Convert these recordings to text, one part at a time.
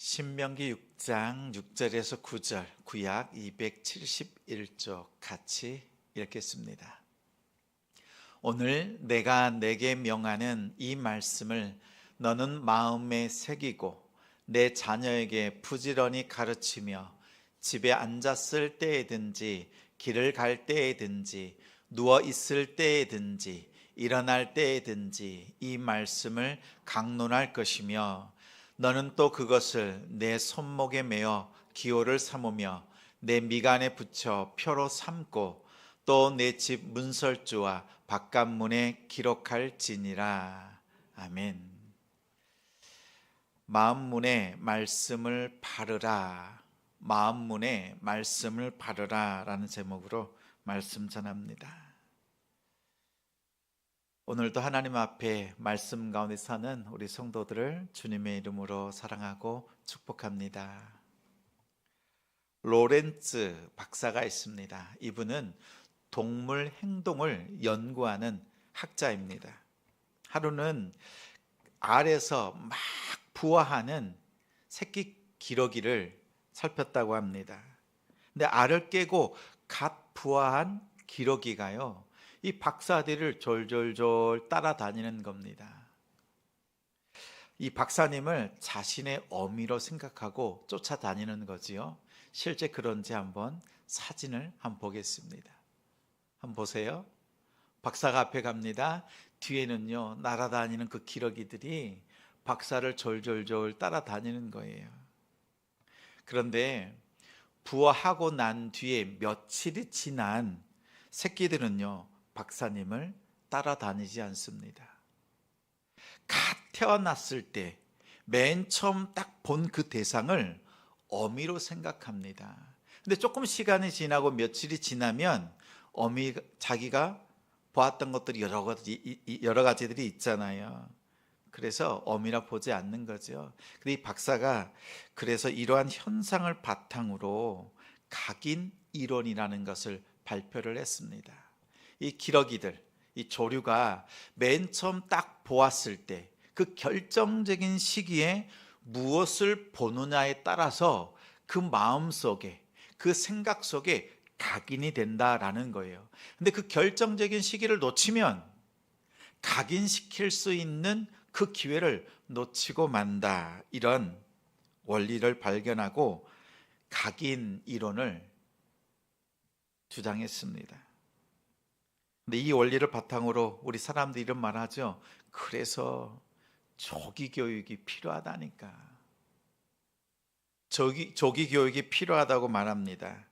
신명기 6장 6절에서 9절 구약 271쪽 같이 읽겠습니다. 오늘 내가 내게 명하는 이 말씀을 너는 마음에 새기고 내 자녀에게 부지런히 가르치며 집에 앉았을 때에든지 길을 갈 때에든지 누워 있을 때에든지 일어날 때에든지 이 말씀을 강론할 것이며 너는 또 그것을 내 손목에 매어 기호를 삼으며 내 미간에 붙여 표로 삼고 또 내 집 문설주와 바깥문에 기록할지니라. 아멘. 마음문에 말씀을 바르라, 마음문에 말씀을 바르라 라는 제목으로 말씀 전합니다. 오늘도 하나님 앞에 말씀 가운데 사는 우리 성도들을 주님의 이름으로 사랑하고 축복합니다. 로렌츠 박사가 있습니다. 이분은 동물 행동을 연구하는 학자입니다. 하루는 알에서 막 부화하는 새끼 기러기를 살폈다고 합니다. 근데 알을 깨고 갓 부화한 기러기가요, 이 박사들을 졸졸졸 따라다니는 겁니다. 이 박사님을 자신의 어미로 생각하고 쫓아다니는 거지요. 실제 그런지 한번 사진을 한번 보겠습니다. 한번 보세요. 박사가 앞에 갑니다. 뒤에는요, 날아다니는 그 기러기들이 박사를 졸졸졸 따라다니는 거예요. 그런데 부화하고 난 뒤에 며칠이 지난 새끼들은요, 박사님을 따라다니지 않습니다. 갓 태어났을 때 맨 처음 딱 본 그 대상을 어미로 생각합니다. 근데 조금 시간이 지나고 며칠이 지나면 자기가 보았던 것들이 여러 가지들이 있잖아요. 그래서 어미라 보지 않는 거죠. 근데 이 박사가 그래서 이러한 현상을 바탕으로 각인 이론이라는 것을 발표를 했습니다. 이 기러기들, 이 조류가 맨 처음 딱 보았을 때 그 결정적인 시기에 무엇을 보느냐에 따라서 그 마음 속에, 그 생각 속에 각인이 된다라는 거예요. 근데 그 결정적인 시기를 놓치면 각인시킬 수 있는 그 기회를 놓치고 만다, 이런 원리를 발견하고 각인 이론을 주장했습니다. 근데 이 원리를 바탕으로 우리 사람들이 이런 말 하죠. 그래서 조기 교육이 필요하다니까. 조기 교육이 필요하다고 말합니다.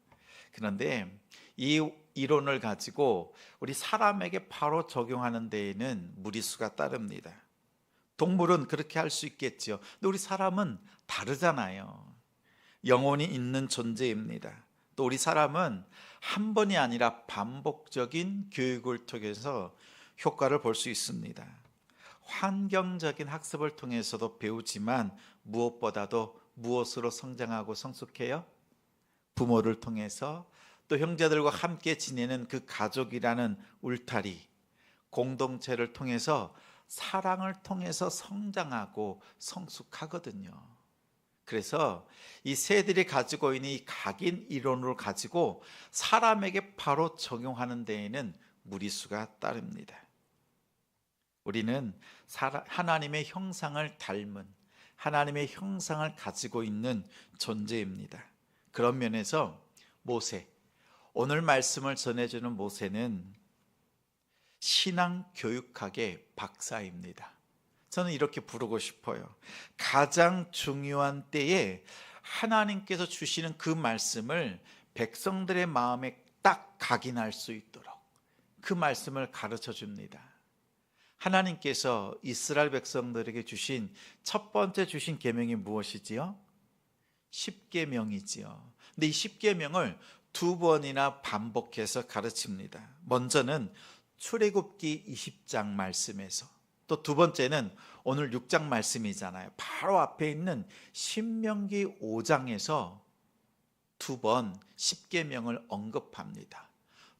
그런데 이 이론을 가지고 우리 사람에게 바로 적용하는 데에는 무리수가 따릅니다. 동물은 그렇게 할 수 있겠죠. 근데 우리 사람은 다르잖아요. 영혼이 있는 존재입니다. 또 우리 사람은 한 번이 아니라 반복적인 교육을 통해서 효과를 볼 수 있습니다. 환경적인 학습을 통해서도 배우지만 무엇보다도 무엇으로 성장하고 성숙해요? 부모를 통해서, 또 형제들과 함께 지내는 그 가족이라는 울타리, 공동체를 통해서, 사랑을 통해서 성장하고 성숙하거든요. 그래서 이 새들이 가지고 있는 이 각인 이론을 가지고 사람에게 바로 적용하는 데에는 무리수가 따릅니다. 우리는 하나님의 형상을 닮은, 하나님의 형상을 가지고 있는 존재입니다. 그런 면에서 모세, 오늘 말씀을 전해주는 모세는 신앙 교육학의 박사입니다. 저는 이렇게 부르고 싶어요. 가장 중요한 때에 하나님께서 주시는 그 말씀을 백성들의 마음에 딱 각인할 수 있도록 그 말씀을 가르쳐 줍니다. 하나님께서 이스라엘 백성들에게 주신 첫 번째 주신 계명이 무엇이지요? 십계명이지요. 근데 이 십계명을 두 번이나 반복해서 가르칩니다. 먼저는 출애굽기 20장 말씀에서, 또 두 번째는 오늘 6장 말씀이잖아요. 바로 앞에 있는 신명기 5장에서 두 번 십계명을 언급합니다.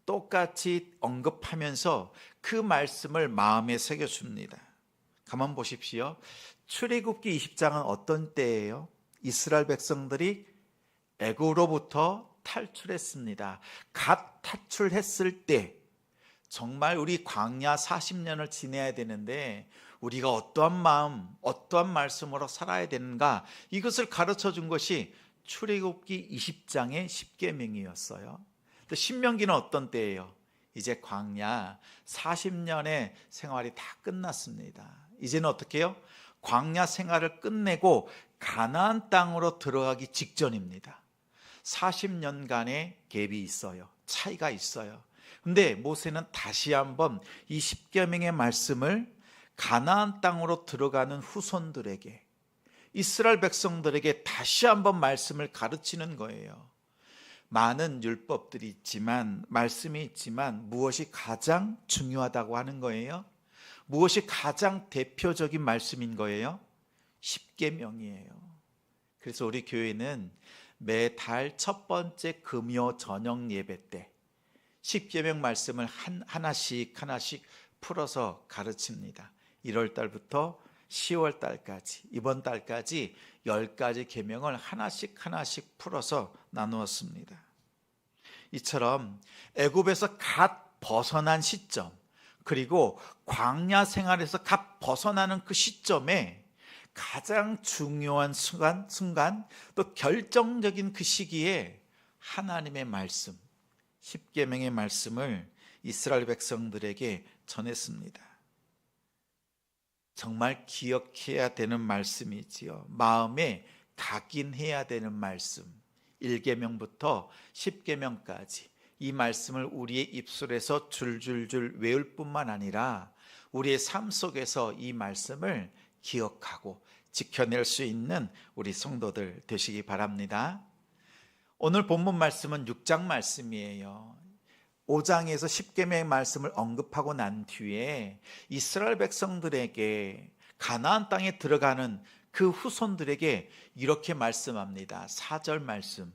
똑같이 언급하면서 그 말씀을 마음에 새겨줍니다. 가만 보십시오. 출애굽기 20장은 어떤 때예요? 이스라엘 백성들이 애굽으로부터 탈출했습니다. 갓 탈출했을 때 정말 우리 광야 40년을 지내야 되는데 우리가 어떠한 마음, 어떠한 말씀으로 살아야 되는가, 이것을 가르쳐 준 것이 출애굽기 20장의 십계명이었어요. 또 신명기는 어떤 때예요? 이제 광야 40년의 생활이 다 끝났습니다. 이제는 어떻게 해요? 광야 생활을 끝내고 가나안 땅으로 들어가기 직전입니다. 40년간의 갭이 있어요. 차이가 있어요. 근데 모세는 다시 한번 이 십계명의 말씀을 가나안 땅으로 들어가는 후손들에게, 이스라엘 백성들에게 다시 한번 말씀을 가르치는 거예요. 많은 율법들이 있지만, 말씀이 있지만 무엇이 가장 중요하다고 하는 거예요? 무엇이 가장 대표적인 말씀인 거예요? 십계명이에요. 그래서 우리 교회는 매달 첫 번째 금요 저녁 예배 때 십계명 말씀을 하나씩 풀어서 가르칩니다. 1월 달부터 10월 달까지, 이번 달까지 10가지 계명을 하나씩 풀어서 나누었습니다. 이처럼 애굽에서 갓 벗어난 시점, 그리고 광야 생활에서 갓 벗어나는 그 시점에 가장 중요한 순간, 또 결정적인 그 시기에 하나님의 말씀, 십계명의 말씀을 이스라엘 백성들에게 전했습니다. 정말 기억해야 되는 말씀이지요. 마음에 각인해야 되는 말씀. 1계명부터 10계명까지 이 말씀을 우리의 입술에서 줄줄줄 외울 뿐만 아니라 우리의 삶 속에서 이 말씀을 기억하고 지켜낼 수 있는 우리 성도들 되시기 바랍니다. 오늘 본문 말씀은 6장 말씀이에요. 5장에서 10계명의 말씀을 언급하고 난 뒤에 이스라엘 백성들에게 가나안 땅에 들어가는 그 후손들에게 이렇게 말씀합니다. 4절 말씀,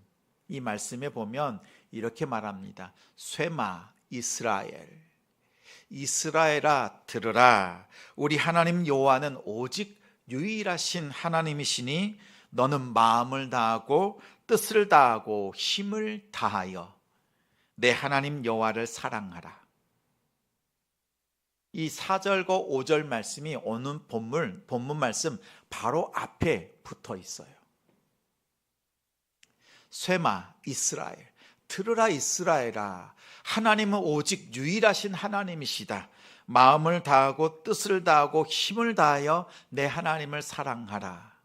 이 말씀에 보면 이렇게 말합니다. 쇠마 이스라엘, 이스라엘아 들으라. 우리 하나님 여호와는 오직 유일하신 하나님이시니 너는 마음을 다하고 뜻을 다하고 힘을 다하여 내 하나님 여호와를 사랑하라. 이 4절과 5절 말씀이 오늘 본문 말씀 바로 앞에 붙어 있어요. 쇠마 이스라엘, 들으라 이스라엘아, 하나님은 오직 유일하신 하나님이시다. 마음을 다하고 뜻을 다하고 힘을 다하여 내 하나님을 사랑하라.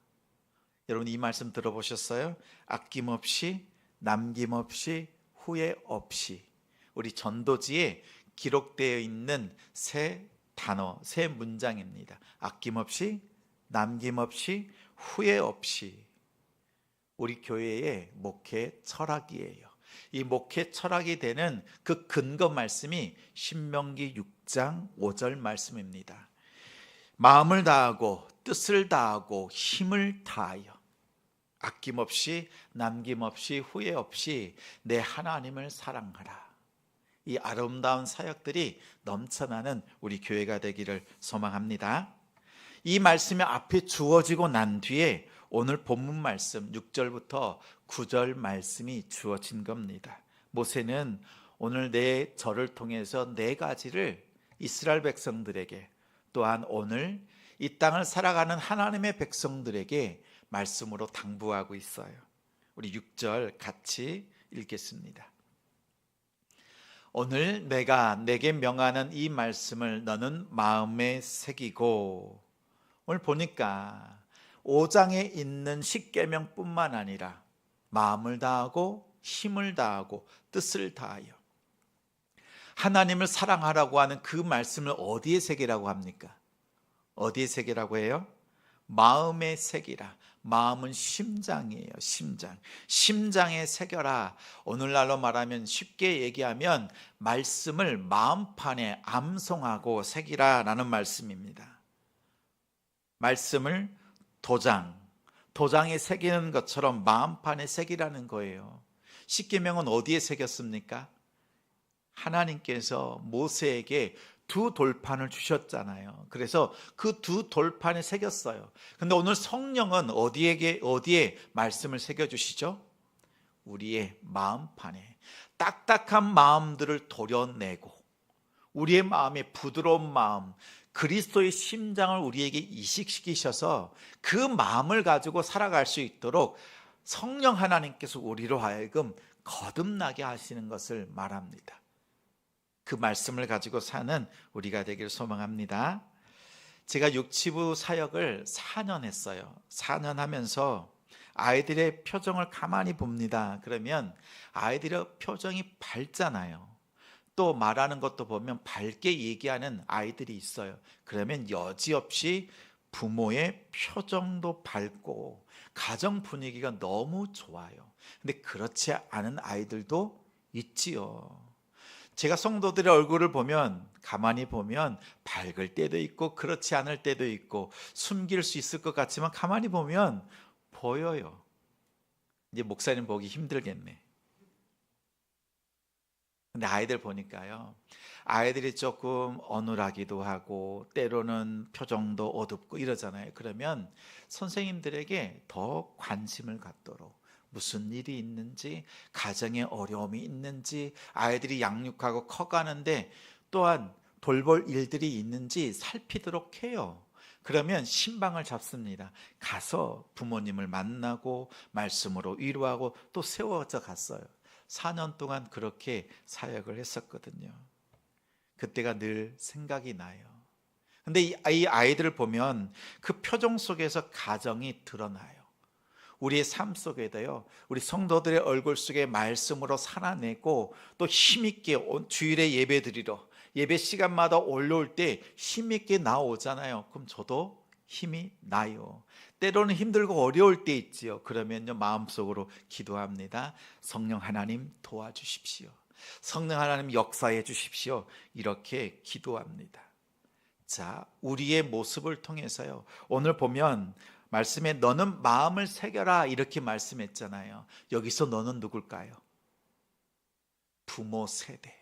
여러분 이 말씀 들어보셨어요? 아낌없이, 남김없이, 후회 없이. 우리 전도지에 기록되어 있는 세 단어, 세 문장입니다. 아낌없이, 남김없이, 후회 없이. 우리 교회의 목회 철학이에요. 이 목회 철학이 되는 그 근거 말씀이 신명기 6장 5절 말씀입니다. 마음을 다하고 뜻을 다하고 힘을 다하여 아낌없이 남김없이 후회 없이 내 하나님을 사랑하라. 이 아름다운 사역들이 넘쳐나는 우리 교회가 되기를 소망합니다. 이 말씀이 앞에 주어지고 난 뒤에 오늘 본문 말씀 6절부터 9절 말씀이 주어진 겁니다. 모세는 오늘 저를 통해서 4가지를 이스라엘 백성들에게, 또한 오늘 이 땅을 살아가는 하나님의 백성들에게 말씀으로 당부하고 있어요. 우리 6절 같이 읽겠습니다. 오늘 내가 내게 명하는 이 말씀을 너는 마음에 새기고, 오늘 보니까 5장에 있는 십계명뿐만 아니라 마음을 다하고 힘을 다하고 뜻을 다하여 하나님을 사랑하라고 하는 그 말씀을 어디에 새기라고 합니까? 어디에 새기라고 해요? 마음에 새기라. 마음은 심장이에요. 심장에 새겨라. 오늘날로 말하면, 쉽게 얘기하면 말씀을 마음판에 암송하고 새기라 라는 말씀입니다. 말씀을 도장에 새기는 것처럼 마음판에 새기라는 거예요. 십계명은 어디에 새겼습니까? 하나님께서 모세에게 두 돌판을 주셨잖아요. 그래서 그 두 돌판에 새겼어요. 근데 오늘 성령은 어디에 말씀을 새겨주시죠? 우리의 마음판에. 딱딱한 마음들을 도려내고 우리의 마음의 부드러운 마음, 그리스도의 심장을 우리에게 이식시키셔서 그 마음을 가지고 살아갈 수 있도록 성령 하나님께서 우리로 하여금 거듭나게 하시는 것을 말합니다. 그 말씀을 가지고 사는 우리가 되기를 소망합니다. 제가 육치부 사역을 4년 했어요. 4년 하면서 아이들의 표정을 가만히 봅니다. 그러면 아이들의 표정이 밝잖아요. 또 말하는 것도 보면 밝게 얘기하는 아이들이 있어요. 그러면 여지없이 부모의 표정도 밝고 가정 분위기가 너무 좋아요. 근데 그렇지 않은 아이들도 있지요. 제가 성도들의 얼굴을 보면 가만히 보면 밝을 때도 있고 그렇지 않을 때도 있고 숨길 수 있을 것 같지만 가만히 보면 보여요. 이제 목사님 보기 힘들겠네. 근데 아이들 보니까요, 아이들이 조금 어눌하기도 하고 때로는 표정도 어둡고 이러잖아요. 그러면 선생님들에게 더 관심을 갖도록 무슨 일이 있는지, 가정에 어려움이 있는지, 아이들이 양육하고 커가는데 또한 돌볼 일들이 있는지 살피도록 해요. 그러면 신방을 잡습니다. 가서 부모님을 만나고 말씀으로 위로하고 또 세워져 갔어요. 4년 동안 그렇게 사역을 했었거든요. 그때가 늘 생각이 나요. 근데 이 아이들을 보면 그 표정 속에서 가정이 드러나요. 우리의 삶 속에도요, 우리 성도들의 얼굴 속에 말씀으로 살아내고 또 힘있게 주일에 예배 드리러 예배 시간마다 올라올 때 힘있게 나오잖아요. 그럼 저도 힘이 나요. 때로는 힘들고 어려울 때 있지요. 그러면요, 마음속으로 기도합니다. 성령 하나님 도와주십시오. 성령 하나님 역사해 주십시오. 이렇게 기도합니다. 자, 우리의 모습을 통해서요, 오늘 보면 말씀에 너는 마음을 새겨라 이렇게 말씀했잖아요. 여기서 너는 누굴까요? 부모 세대.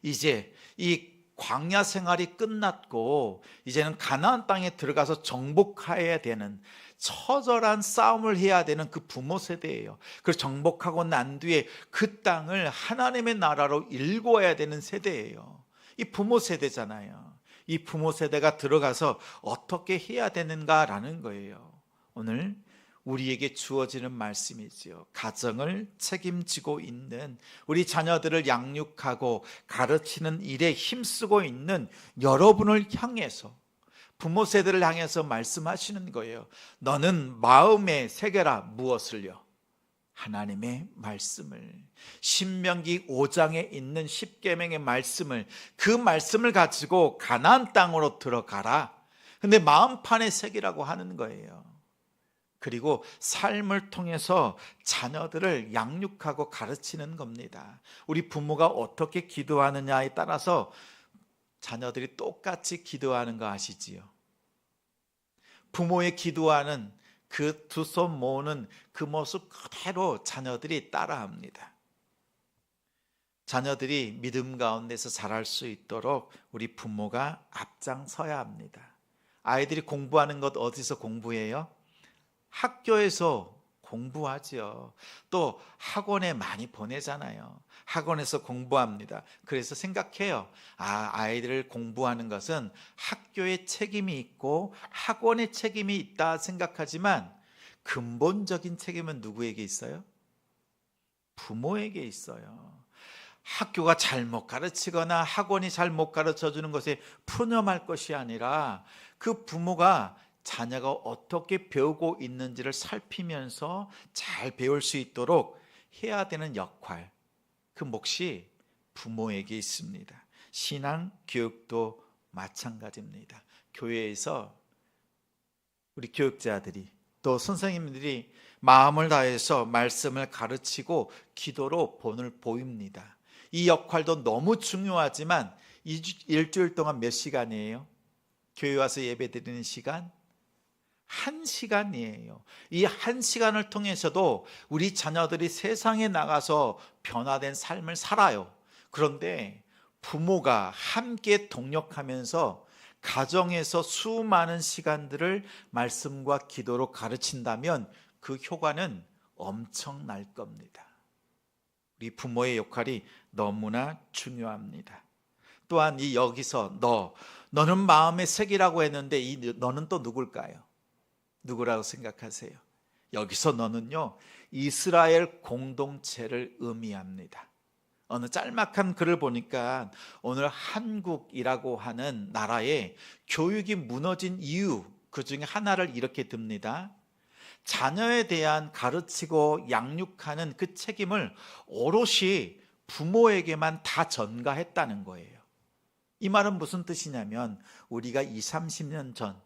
이제 이 광야 생활이 끝났고 이제는 가나안 땅에 들어가서 정복해야 되는 처절한 싸움을 해야 되는 그 부모 세대예요. 그래서 정복하고 난 뒤에 그 땅을 하나님의 나라로 일궈야 되는 세대예요. 이 부모 세대잖아요. 이 부모 세대가 들어가서 어떻게 해야 되는가라는 거예요. 오늘 우리에게 주어지는 말씀이지요. 가정을 책임지고 있는, 우리 자녀들을 양육하고 가르치는 일에 힘쓰고 있는 여러분을 향해서, 부모 세대를 향해서 말씀하시는 거예요. 너는 마음에 새겨라. 무엇을요? 하나님의 말씀을. 신명기 5장에 있는 십계명의 말씀을, 그 말씀을 가지고 가나안 땅으로 들어가라. 근데 마음판에 새기라고 하는 거예요. 그리고 삶을 통해서 자녀들을 양육하고 가르치는 겁니다. 우리 부모가 어떻게 기도하느냐에 따라서 자녀들이 똑같이 기도하는 거 아시지요? 부모의 기도하는 그 두 손 모으는 그 모습 그대로 자녀들이 따라합니다. 자녀들이 믿음 가운데서 자랄 수 있도록 우리 부모가 앞장서야 합니다. 아이들이 공부하는 것 어디서 공부해요? 학교에서 공부하죠. 또 학원에 많이 보내잖아요. 학원에서 공부합니다. 그래서 생각해요. 아이들 공부하는 것은 학교의 책임이 있고 학원의 책임이 있다 생각하지만 근본적인 책임은 누구에게 있어요? 부모에게 있어요. 학교가 잘못 가르치거나 학원이 잘못 가르쳐 주는 것에 푸념할 것이 아니라 그 부모가 자녀가 어떻게 배우고 있는지를 살피면서 잘 배울 수 있도록 해야 되는 역할, 그 몫이 부모에게 있습니다. 신앙 교육도 마찬가지입니다. 교회에서 우리 교육자들이 또 선생님들이 마음을 다해서 말씀을 가르치고 기도로 본을 보입니다. 이 역할도 너무 중요하지만 일주일 동안 몇 시간이에요? 교회 와서 예배 드리는 시간? 1시간이에요. 이 1시간을 통해서도 우리 자녀들이 세상에 나가서 변화된 삶을 살아요. 그런데 부모가 함께 동력하면서 가정에서 수많은 시간들을 말씀과 기도로 가르친다면 그 효과는 엄청날 겁니다. 우리 부모의 역할이 너무나 중요합니다. 또한 이 여기서 너는 마음의 색이라고 했는데 이 너는 또 누굴까요? 누구라고 생각하세요? 여기서 너는요, 이스라엘 공동체를 의미합니다. 어느 짤막한 글을 보니까 오늘 한국이라고 하는 나라의 교육이 무너진 이유, 그 중에 하나를 이렇게 듭니다. 자녀에 대한 가르치고 양육하는 그 책임을 오롯이 부모에게만 다 전가했다는 거예요. 이 말은 무슨 뜻이냐면 우리가 20, 30년 전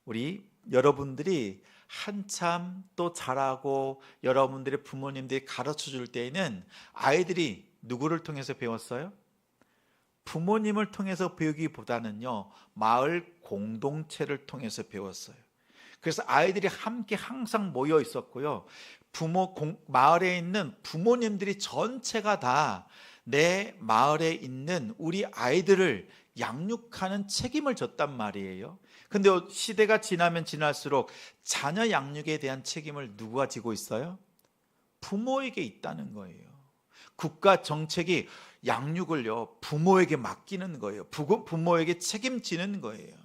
우리 여러분들이 한참 또 자라고 여러분들의 부모님들이 가르쳐 줄 때에는 아이들이 누구를 통해서 배웠어요? 부모님을 통해서 배우기보다는요, 마을 공동체를 통해서 배웠어요. 그래서 아이들이 함께 항상 모여 있었고요, 마을에 있는 부모님들이 전체가 다 내 마을에 있는 우리 아이들을 양육하는 책임을 졌단 말이에요. 근데 시대가 지나면 지날수록 자녀 양육에 대한 책임을 누가 지고 있어요? 부모에게 있다는 거예요. 국가 정책이 양육을요, 부모에게 맡기는 거예요. 부모에게 책임지는 거예요.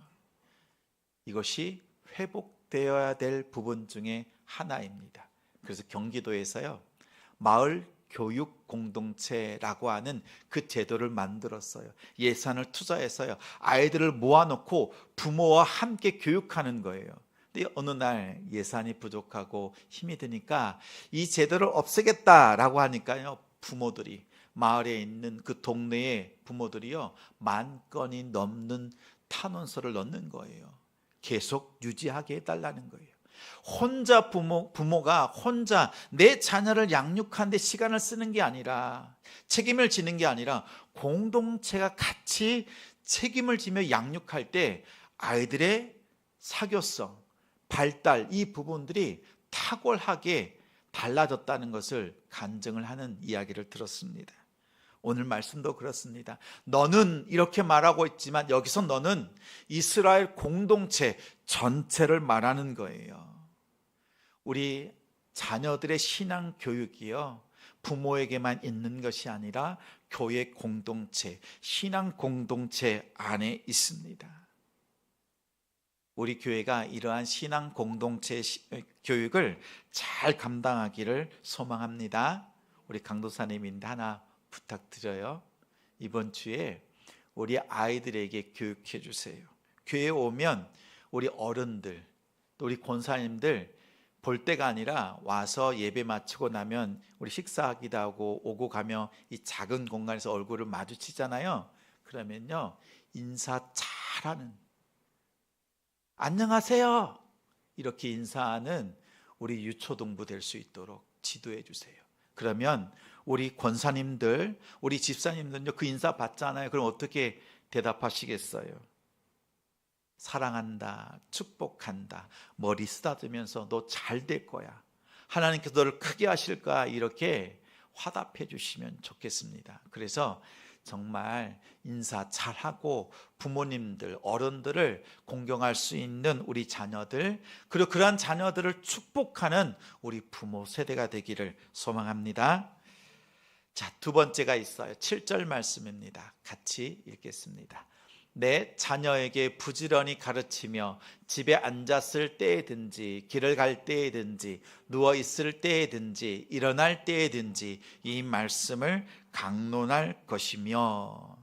이것이 회복되어야 될 부분 중에 하나입니다. 그래서 경기도에서요, 마을 교육 공동체라고 하는 그 제도를 만들었어요. 예산을 투자해서요, 아이들을 모아놓고 부모와 함께 교육하는 거예요. 근데 어느 날 예산이 부족하고 힘이 드니까 이 제도를 없애겠다라고 하니까요, 부모들이, 마을에 있는 그 동네의 부모들이요, 10,000건이 넘는 탄원서를 넣는 거예요. 계속 유지하게 해달라는 거예요. 혼자 부모가 혼자 내 자녀를 양육하는 데 시간을 쓰는 게 아니라, 책임을 지는 게 아니라 공동체가 같이 책임을 지며 양육할 때 아이들의 사교성, 발달, 이 부분들이 탁월하게 달라졌다는 것을 간증을 하는 이야기를 들었습니다. 오늘 말씀도 그렇습니다. 너는 이렇게 말하고 있지만 여기서 너는 이스라엘 공동체 전체를 말하는 거예요. 우리 자녀들의 신앙 교육이요, 부모에게만 있는 것이 아니라 교회 공동체, 신앙 공동체 안에 있습니다. 우리 교회가 이러한 신앙 공동체 교육을 잘 감당하기를 소망합니다. 우리 강도사님인데 하나 부탁드려요. 이번 주에 우리 아이들에게 교육해 주세요. 교회에 오면 우리 어른들, 또 우리 권사님들 볼 때가 아니라 와서 예배 마치고 나면 우리 식사하기도 하고 오고 가며 이 작은 공간에서 얼굴을 마주치잖아요. 그러면요, 인사 잘하는, 안녕하세요, 이렇게 인사하는 우리 유초동부 될 수 있도록 지도해 주세요. 그러면 우리 권사님들, 우리 집사님들은요, 그 인사 받잖아요. 그럼 어떻게 대답하시겠어요? 사랑한다, 축복한다, 머리 쓰다듬으면서 너 잘 될 거야, 하나님께서 너를 크게 하실 거야, 이렇게 화답해 주시면 좋겠습니다. 그래서 정말 인사 잘하고 부모님들, 어른들을 공경할 수 있는 우리 자녀들, 그리고 그러한 자녀들을 축복하는 우리 부모 세대가 되기를 소망합니다. 자, 두 번째가 있어요. 7절 말씀입니다. 같이 읽겠습니다. 내 자녀에게 부지런히 가르치며 집에 앉았을 때에든지 길을 갈 때에든지 누워 있을 때에든지 일어날 때에든지 이 말씀을 강론할 것이며,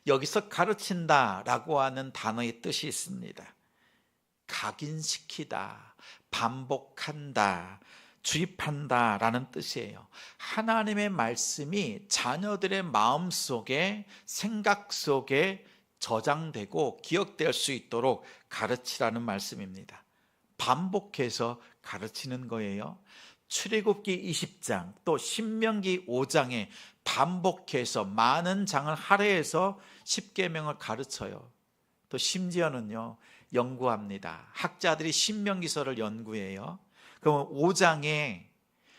여기서 가르친다라고 하는 단어의 뜻이 있습니다. 각인시키다, 반복한다, 주입한다라는 뜻이에요. 하나님의 말씀이 자녀들의 마음속에, 생각 속에 저장되고 기억될 수 있도록 가르치라는 말씀입니다. 반복해서 가르치는 거예요. 출애굽기 20장 또 신명기 5장에 반복해서 많은 장을 할애해서 십계명을 가르쳐요. 또 심지어는요, 연구합니다. 학자들이 신명기서를 연구해요. 그럼 5장에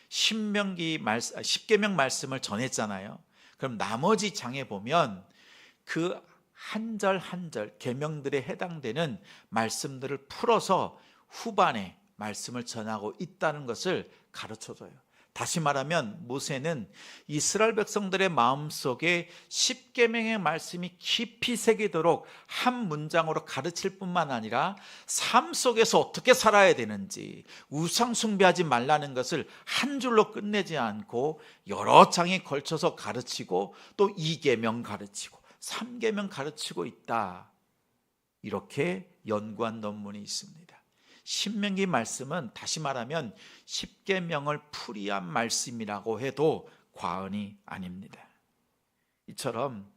십계명 말씀을 전했잖아요. 그럼 나머지 장에 보면 그 한 절 한 절 계명들에 해당되는 말씀들을 풀어서 후반에 말씀을 전하고 있다는 것을 가르쳐줘요. 다시 말하면 모세는 이스라엘 백성들의 마음속에 십계명의 말씀이 깊이 새기도록 한 문장으로 가르칠 뿐만 아니라 삶 속에서 어떻게 살아야 되는지, 우상 숭배하지 말라는 것을 한 줄로 끝내지 않고 여러 장에 걸쳐서 가르치고 또 2계명 가르치고 3계명 가르치고 있다. 이렇게 연구한 논문이 있습니다. 신명기 말씀은 다시 말하면 십계명을 풀이한 말씀이라고 해도 과언이 아닙니다. 이처럼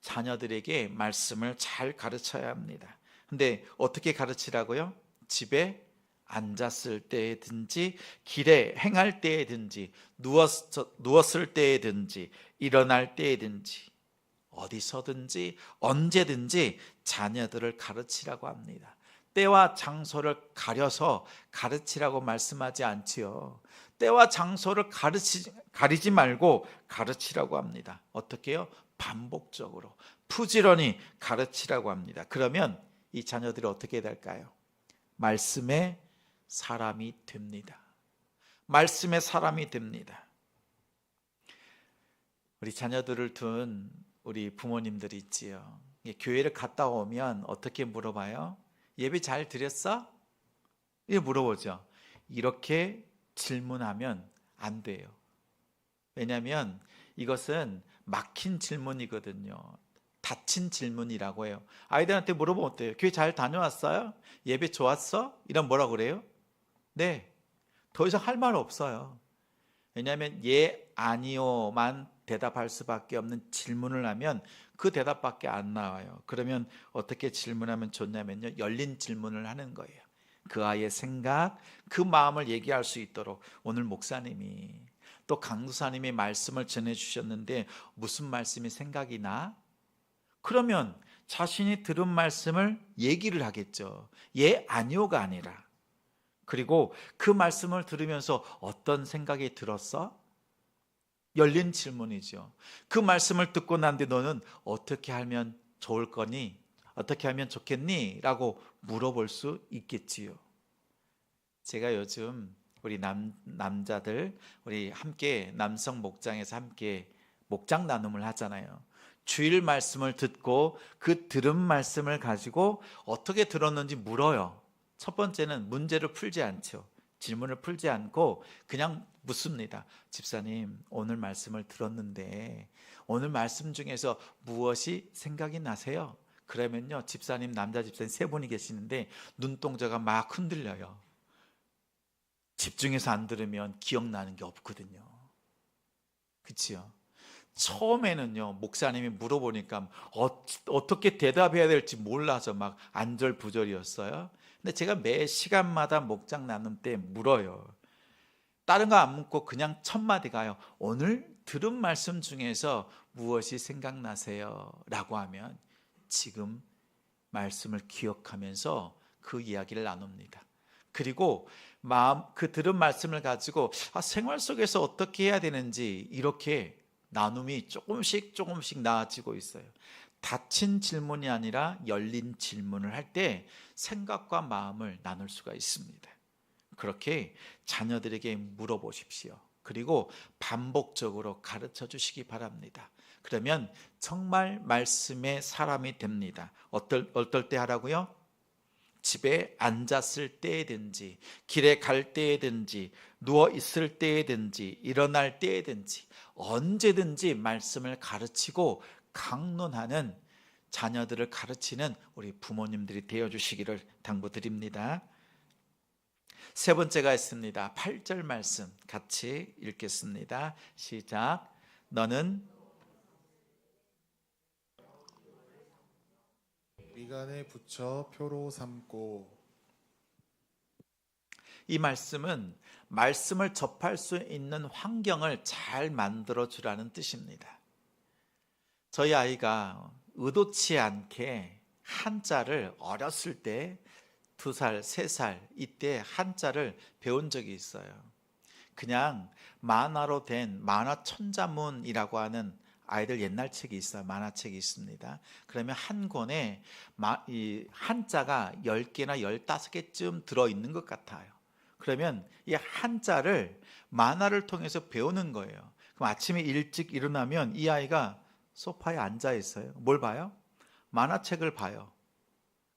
자녀들에게 말씀을 잘 가르쳐야 합니다. 근데 어떻게 가르치라고요? 집에 앉았을 때든지 길에 행할 때든지 누웠을 때든지 일어날 때든지 어디서든지 언제든지 자녀들을 가르치라고 합니다. 때와 장소를 가려서 가르치라고 말씀하지 않지요. 때와 장소를 가리지 말고 가르치라고 합니다. 어떻게 해요? 반복적으로 부지런히 가르치라고 합니다. 그러면 이 자녀들이 어떻게 될까요? 말씀의 사람이 됩니다. 말씀의 사람이 됩니다. 우리 자녀들을 둔 우리 부모님들이 있지요. 교회를 갔다 오면 어떻게 물어봐요? 예배 잘 드렸어? 이렇게 물어보죠. 이렇게 질문하면 안 돼요. 왜냐하면 이것은 막힌 질문이거든요. 닫힌 질문이라고 해요. 아이들한테 물어보면 어때요? 교회 잘 다녀왔어요? 예배 좋았어? 이런 뭐라고 그래요? 네. 더 이상 할 말 없어요. 왜냐하면 예, 아니요만 대답할 수밖에 없는 질문을 하면 그 대답밖에 안 나와요. 그러면 어떻게 질문하면 좋냐면요, 열린 질문을 하는 거예요. 그 아이의 생각, 그 마음을 얘기할 수 있도록. 오늘 목사님이 또 강도사님이 말씀을 전해주셨는데 무슨 말씀이 생각이 나? 그러면 자신이 들은 말씀을 얘기를 하겠죠. 예, 아니요가 아니라. 그리고 그 말씀을 들으면서 어떤 생각이 들었어? 열린 질문이죠. 그 말씀을 듣고 난 뒤 너는 어떻게 하면 좋을 거니? 어떻게 하면 좋겠니? 라고 물어볼 수 있겠지요. 제가 요즘 우리 남자들 우리 함께 남성 목장에서 함께 목장 나눔을 하잖아요. 주일 말씀을 듣고 그 들은 말씀을 가지고 어떻게 들었는지 물어요. 첫 번째는 문제를 풀지 않죠. 질문을 풀지 않고 그냥 묻습니다. 집사님, 오늘 말씀을 들었는데 오늘 말씀 중에서 무엇이 생각이 나세요? 그러면요, 집사님, 남자 집사님 3분이 계시는데 눈동자가 막 흔들려요. 집중해서 안 들으면 기억나는 게 없거든요. 그치요? 처음에는요, 목사님이 물어보니까 어떻게 대답해야 될지 몰라서 막 안절부절이었어요. 근데 제가 매 시간마다 목장 나눔 때 물어요. 다른 거 안 묻고 그냥 첫 마디가요. 오늘 들은 말씀 중에서 무엇이 생각나세요? 라고 하면 지금 말씀을 기억하면서 그 이야기를 나눕니다. 그리고 그 들은 말씀을 가지고 생활 속에서 어떻게 해야 되는지 이렇게 나눔이 조금씩 나아지고 있어요. 닫힌 질문이 아니라 열린 질문을 할 때 생각과 마음을 나눌 수가 있습니다. 그렇게 자녀들에게 물어보십시오. 그리고 반복적으로 가르쳐 주시기 바랍니다. 그러면 정말 말씀의 사람이 됩니다. 어떨 때 하라고요? 집에 앉았을 때든지 길에 갈 때든지 누워 있을 때든지 일어날 때든지 언제든지 말씀을 가르치고 강론하는 자녀들을 가르치는 우리 부모님들이 되어주시기를 당부드립니다. 세 번째가 있습니다. 8절 말씀 같이 읽겠습니다. 시작. 너는 미간에 붙여 표로 삼고. 이 말씀은 말씀을 접할 수 있는 환경을 잘 만들어 주라는 뜻입니다. 저희 아이가 의도치 않게 한자를 어렸을 때 2살, 3살 이때 한자를 배운 적이 있어요. 그냥 만화로 된 만화 천자문이라고 하는 아이들 옛날 책이 있어요. 만화책이 있습니다. 그러면 한 권에 이 한자가 10개나 15개쯤 들어있는 것 같아요. 그러면 이 한자를 만화를 통해서 배우는 거예요. 그럼 아침에 일찍 일어나면 이 아이가 소파에 앉아 있어요. 뭘 봐요? 만화책을 봐요.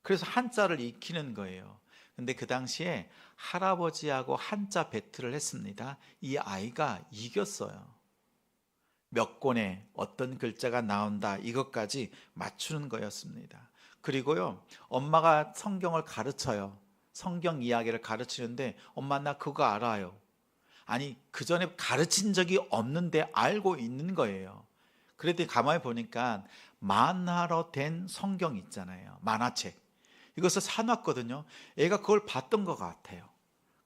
그래서 한자를 익히는 거예요. 근데 그 당시에 할아버지하고 한자 배틀을 했습니다. 이 아이가 이겼어요. 몇 권에 어떤 글자가 나온다 이것까지 맞추는 거였습니다. 그리고요, 엄마가 성경을 가르쳐요. 성경 이야기를 가르치는데 엄마 나 그거 알아요. 아니 그 전에 가르친 적이 없는데 알고 있는 거예요. 그랬더니 가만히 보니까 만화로 된 성경 있잖아요. 만화책. 이것을 사놨거든요. 애가 그걸 봤던 것 같아요.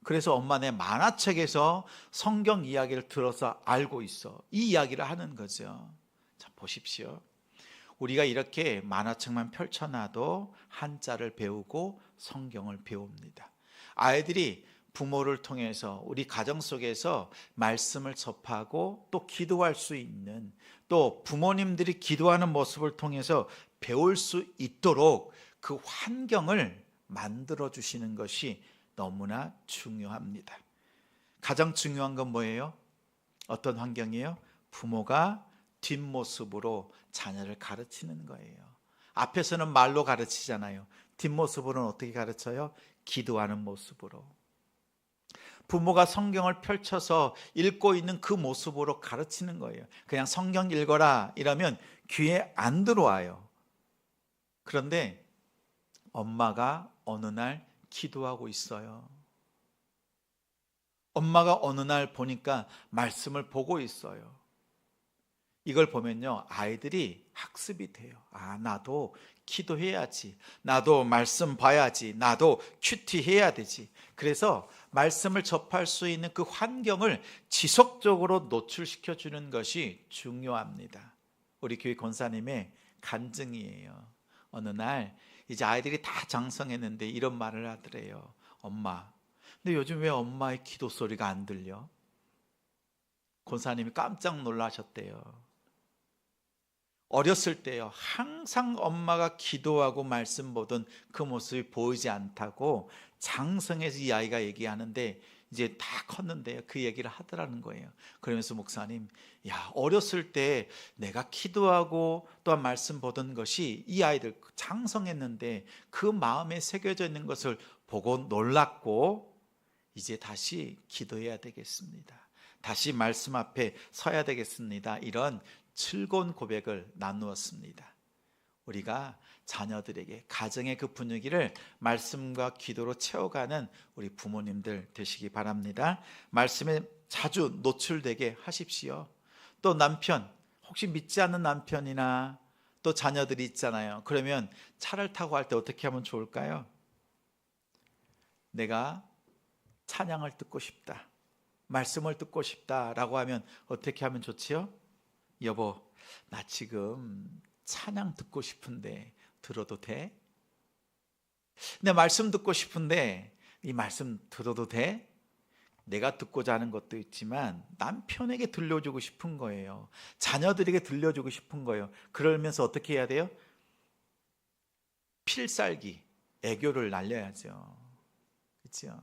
그래서 엄마 내 만화책에서 성경 이야기를 들어서 알고 있어. 이 이야기를 하는 거죠. 자, 보십시오. 우리가 이렇게 만화책만 펼쳐놔도 한자를 배우고 성경을 배웁니다. 아이들이 부모를 통해서 우리 가정 속에서 말씀을 접하고 또 기도할 수 있는, 또 부모님들이 기도하는 모습을 통해서 배울 수 있도록 그 환경을 만들어 주시는 것이 너무나 중요합니다. 가장 중요한 건 뭐예요? 어떤 환경이에요? 부모가 뒷모습으로 자녀를 가르치는 거예요. 앞에서는 말로 가르치잖아요. 뒷모습으로는 어떻게 가르쳐요? 기도하는 모습으로. 부모가 성경을 펼쳐서 읽고 있는 그 모습으로 가르치는 거예요. 그냥 성경 읽어라 이러면 귀에 안 들어와요. 그런데 엄마가 어느 날 기도하고 있어요. 엄마가 어느 날 보니까 말씀을 보고 있어요. 이걸 보면요, 아이들이 학습이 돼요. 아, 나도 기도해야지. 나도 말씀 봐야지. 나도 큐티해야 되지. 그래서 말씀을 접할 수 있는 그 환경을 지속적으로 노출시켜 주는 것이 중요합니다. 우리 교회 권사님의 간증이에요. 어느 날 이제 아이들이 다 장성했는데 이런 말을 하더래요. 엄마, 근데 요즘 왜 엄마의 기도 소리가 안 들려? 권사님이 깜짝 놀라셨대요. 어렸을 때요, 항상 엄마가 기도하고 말씀 보던 그 모습이 보이지 않다고 장성해서 이 아이가 얘기하는데 이제 다 컸는데요, 그 얘기를 하더라는 거예요. 그러면서 목사님, 야, 어렸을 때 내가 기도하고 또한 말씀 보던 것이 이 아이들 장성했는데 그 마음에 새겨져 있는 것을 보고 놀랐고 이제 다시 기도해야 되겠습니다. 다시 말씀 앞에 서야 되겠습니다. 이런 즐거운 고백을 나누었습니다. 우리가 자녀들에게 가정의 그 분위기를 말씀과 기도로 채워가는 우리 부모님들 되시기 바랍니다. 말씀에 자주 노출되게 하십시오. 또 남편, 혹시 믿지 않는 남편이나 또 자녀들이 있잖아요. 그러면 차를 타고 할 때 어떻게 하면 좋을까요? 내가 찬양을 듣고 싶다, 말씀을 듣고 싶다라고 하면 어떻게 하면 좋지요? 여보, 나 지금 찬양 듣고 싶은데 들어도 돼? 내 말씀 듣고 싶은데 이 말씀 들어도 돼? 내가 듣고자 하는 것도 있지만 남편에게 들려주고 싶은 거예요. 자녀들에게 들려주고 싶은 거예요. 그러면서 어떻게 해야 돼요? 필살기, 애교를 날려야죠. 그렇죠?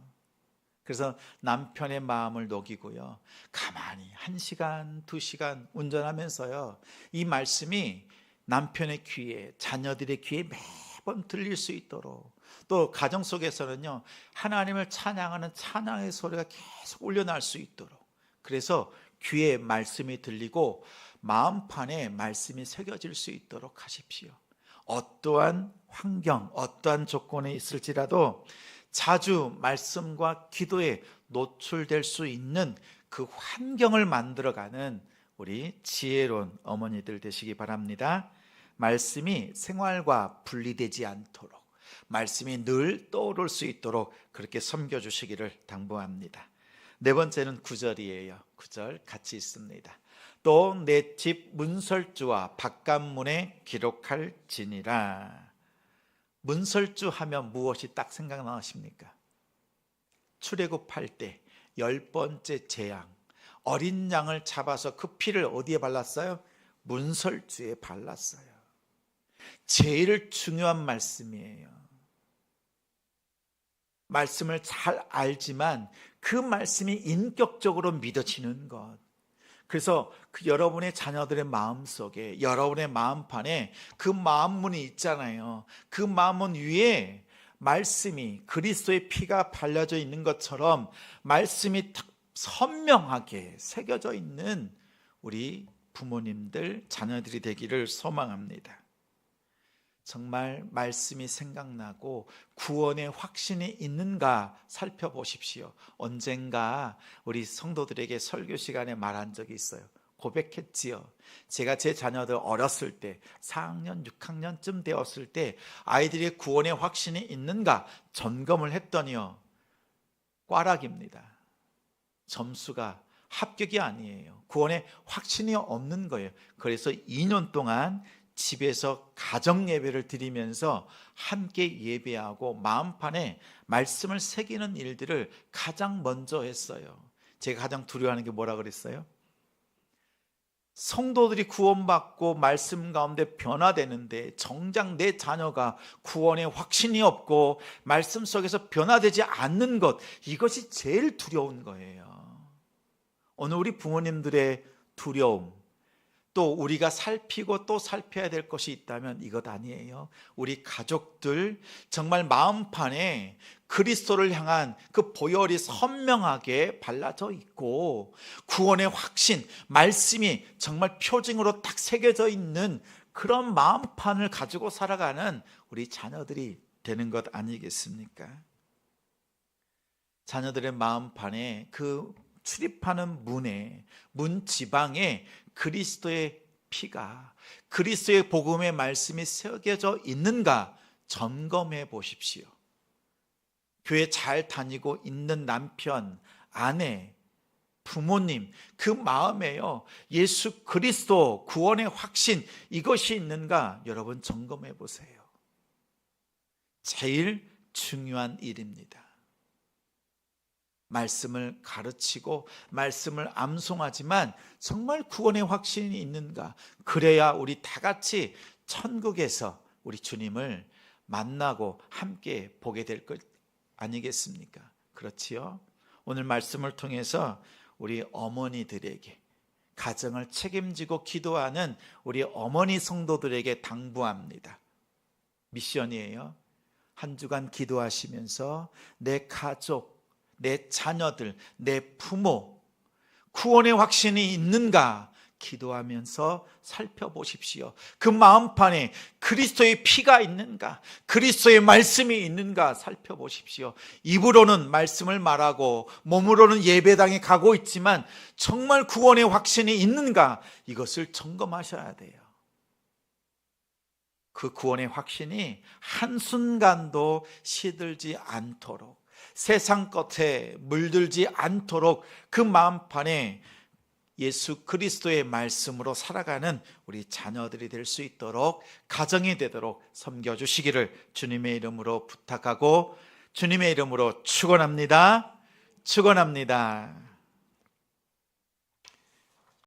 그래서 남편의 마음을 녹이고요, 가만히 1시간, 2시간 운전하면서요, 이 말씀이 남편의 귀에, 자녀들의 귀에 매번 들릴 수 있도록, 또 가정 속에서는요, 하나님을 찬양하는 찬양의 소리가 계속 울려날 수 있도록, 그래서 귀에 말씀이 들리고 마음판에 말씀이 새겨질 수 있도록 하십시오. 어떠한 환경, 어떠한 조건에 있을지라도 자주 말씀과 기도에 노출될 수 있는 그 환경을 만들어가는 우리 지혜로운 어머니들 되시기 바랍니다. 말씀이 생활과 분리되지 않도록, 말씀이 늘 떠오를 수 있도록 그렇게 섬겨주시기를 당부합니다. 네 번째는 9절이에요. 9절 같이 있습니다. 또 내 집 문설주와 바깥문에 기록할지니라. 문설주 하면 무엇이 딱 생각나십니까? 출애굽할 때 10번째 재앙, 어린 양을 잡아서 그 피를 어디에 발랐어요? 문설주에 발랐어요. 제일 중요한 말씀이에요. 말씀을 잘 알지만 그 말씀이 인격적으로 믿어지는 것. 그래서 그 여러분의 자녀들의 마음속에, 여러분의 마음판에 그 마음문이 있잖아요. 그 마음문 위에 말씀이, 그리스도의 피가 발려져 있는 것처럼 말씀이 선명하게 새겨져 있는 우리 부모님들, 자녀들이 되기를 소망합니다. 정말 말씀이 생각나고 구원의 확신이 있는가 살펴보십시오. 언젠가 우리 성도들에게 설교 시간에 말한 적이 있어요. 고백했지요. 제가 제 자녀들 어렸을 때 4학년, 6학년쯤 되었을 때 아이들이 구원의 확신이 있는가 점검을 했더니요, 꽈락입니다. 점수가 합격이 아니에요. 구원의 확신이 없는 거예요. 그래서 2년 동안 집에서 가정 예배를 드리면서 함께 예배하고 마음판에 말씀을 새기는 일들을 가장 먼저 했어요. 제가 가장 두려워하는 게 뭐라 그랬어요? 성도들이 구원받고 말씀 가운데 변화되는데 정작 내 자녀가 구원의 확신이 없고 말씀 속에서 변화되지 않는 것, 이것이 제일 두려운 거예요. 오늘 우리 부모님들의 두려움, 또 우리가 살피고 또 살펴야 될 것이 있다면 이것 아니에요. 우리 가족들 정말 마음판에 그리스도를 향한 그 보혈이 선명하게 발라져 있고 구원의 확신, 말씀이 정말 표징으로 딱 새겨져 있는 그런 마음판을 가지고 살아가는 우리 자녀들이 되는 것 아니겠습니까? 자녀들의 마음판에 그 출입하는 문에, 문 지방에 그리스도의 피가, 그리스도의 복음의 말씀이 새겨져 있는가 점검해 보십시오. 교회 잘 다니고 있는 남편, 아내, 부모님, 그 마음에요, 예수 그리스도 구원의 확신, 이것이 있는가 여러분 점검해 보세요. 제일 중요한 일입니다. 말씀을 가르치고 말씀을 암송하지만 정말 구원의 확신이 있는가? 그래야 우리 다 같이 천국에서 우리 주님을 만나고 함께 보게 될 것 아니겠습니까? 그렇지요? 오늘 말씀을 통해서 우리 어머니들에게, 가정을 책임지고 기도하는 우리 어머니 성도들에게 당부합니다. 미션이에요. 한 주간 기도하시면서 내 가족, 내 자녀들, 내 부모 구원의 확신이 있는가 기도하면서 살펴보십시오. 그 마음판에 그리스도의 피가 있는가, 그리스도의 말씀이 있는가 살펴보십시오. 입으로는 말씀을 말하고 몸으로는 예배당에 가고 있지만 정말 구원의 확신이 있는가, 이것을 점검하셔야 돼요. 그 구원의 확신이 한순간도 시들지 않도록, 세상 것에 물들지 않도록 그 마음판에 예수 그리스도의 말씀으로 살아가는 우리 자녀들이 될 수 있도록, 가정이 되도록 섬겨주시기를 주님의 이름으로 부탁하고 주님의 이름으로 축원합니다. 축원합니다.